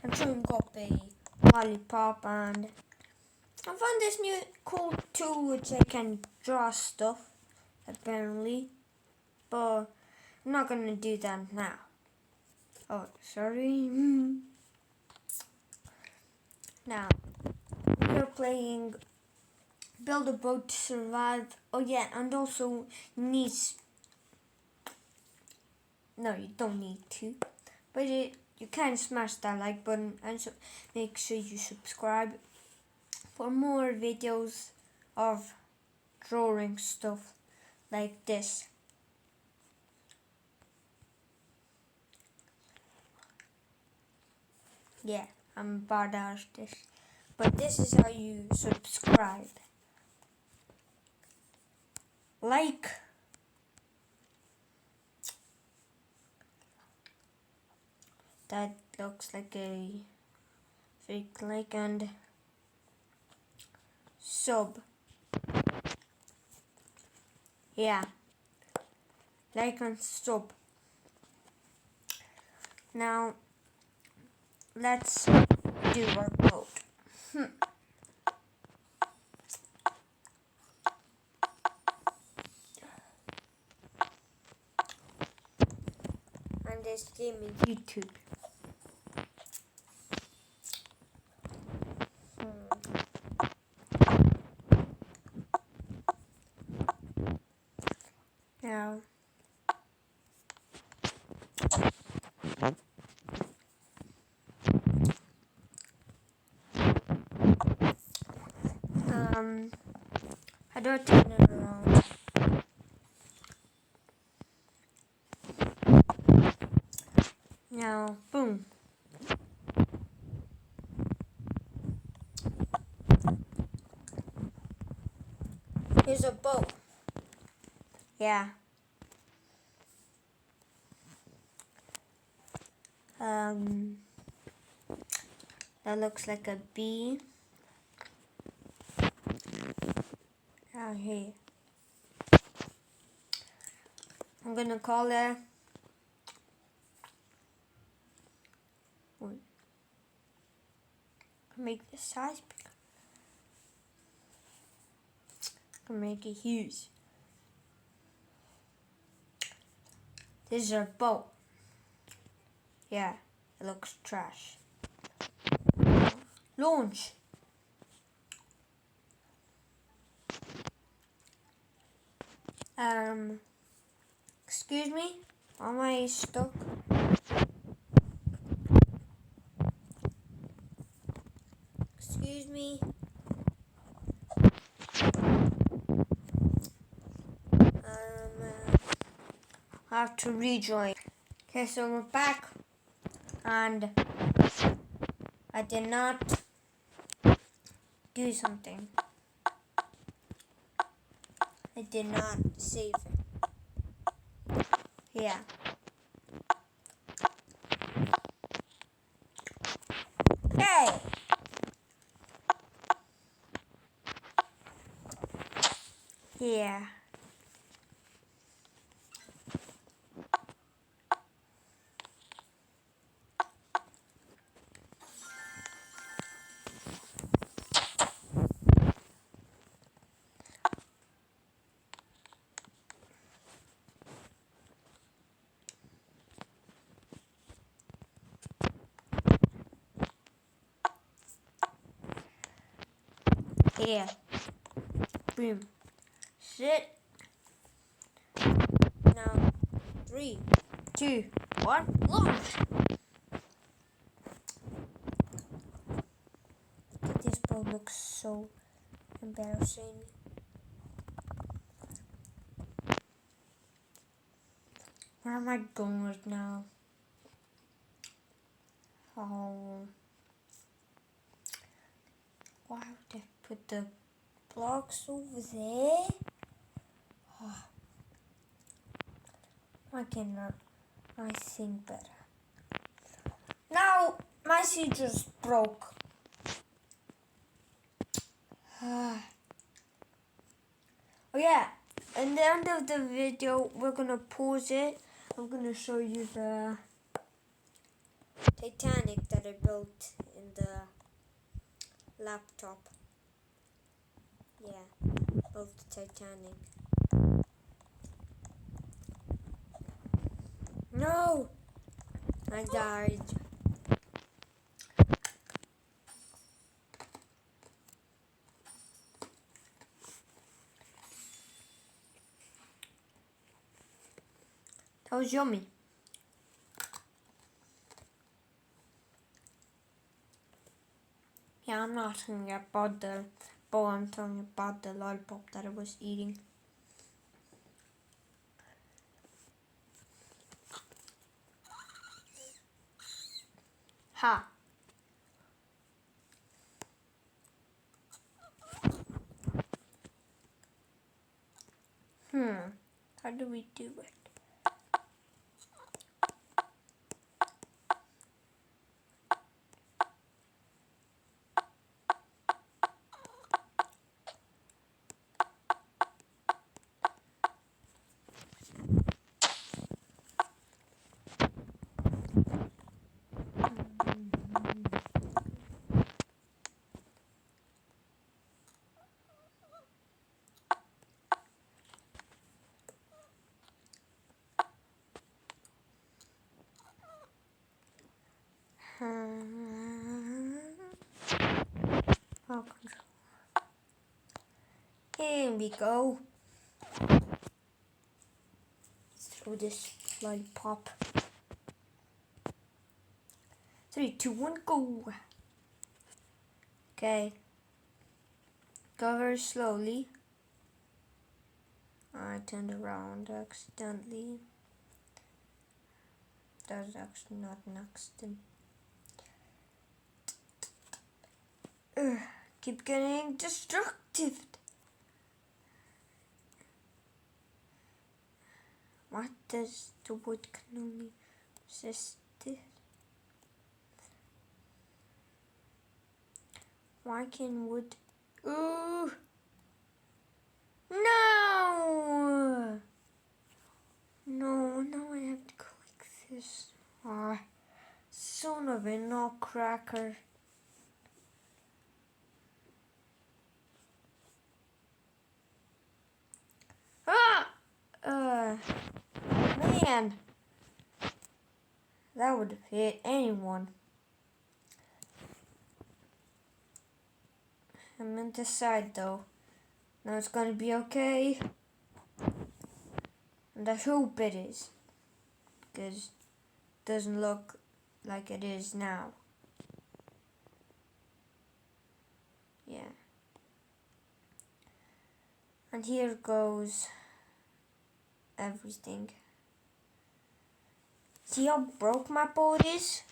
I'm chewing up a lollipop, and I found this new cool tool which I can draw stuff, apparently, but I'm not gonna do that now. Oh, sorry. Now, we're playing Build a Boat to Survive. Oh yeah, and also needs. No, you don't need to, but you can smash that like button, and so make sure you subscribe for more videos of drawing stuff like this. Yeah, I'm a bad artist, but this is how you subscribe. Like. That looks like a fake like, and sub. Yeah, like and sub. Now let's do our code. And this game is YouTube. Now how do I turn it around? Now, boom. Here's a boat. Yeah. That looks like a bee. Out here. I'm gonna call it. Wait. Make the size bigger. Can make it huge. This is our boat. Yeah, it looks trash. Launch. Excuse me? Am I stuck? Excuse me? I have to rejoin. Okay, so we're back, and I did not do something. I did not save it. Yeah. Hey! Yeah. Yeah. Boom. Sit. Now, 3, 2, 1, launch! This boat looks so embarrassing. Where am I going right now? Oh. Why would I put the blocks over there? Oh. Why cannot I think better? Now my seat just broke. Oh yeah, at the end of the video we're gonna pause it. I'm gonna show you the Titanic that I built in the laptop. Yeah, built the Titanic. No! I died. That was yummy. Yeah, I'm not talking about the bowl, I'm talking about the lollipop that I was eating. Ha! How do we do it? Oh, control. Here we go. Throw this lollipop. 3, 2, 1, go. Okay. Go very slowly. I turned around accidentally. That's actually not an accident. Keep getting destructive. What does the wood can only resist this? Why can wood? Ooh! No! No, now I have to go like this. Ah, son of a nutcracker. Man, that would have hit anyone. I'm in this side though. Now it's gonna be okay. And I hope it is. Because it doesn't look like it is now. Yeah. And here goes everything. See how broke my board is?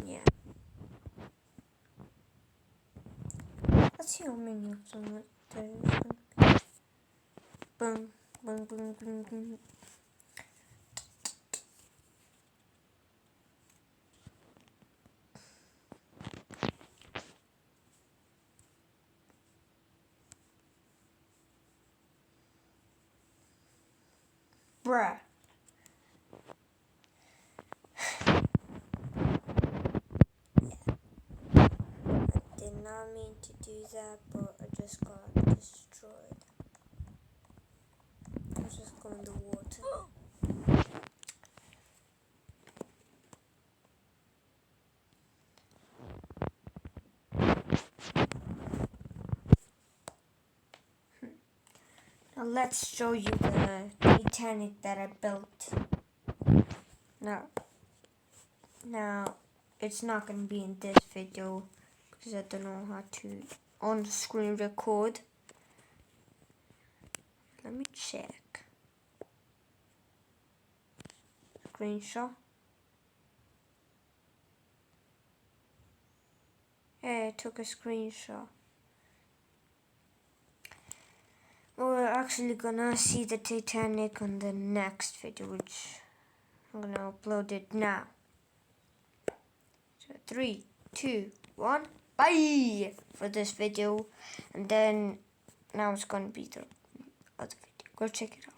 Yeah. Let's see how many of them there is. Boom, boom, boom, boom, boom. Bruh. Did not mean to do that, but I just got destroyed. Let's just go in the water. Now let's show you the Titanic that I built. Now it's not going to be in this video because I don't know how to on-screen record. Let me check. Screenshot. Hey, I took a screenshot. We're actually gonna see the Titanic on the next video, which I'm gonna upload it now. So 3, 2, 1, bye for this video, and then now it's gonna be the other video. Go check it out.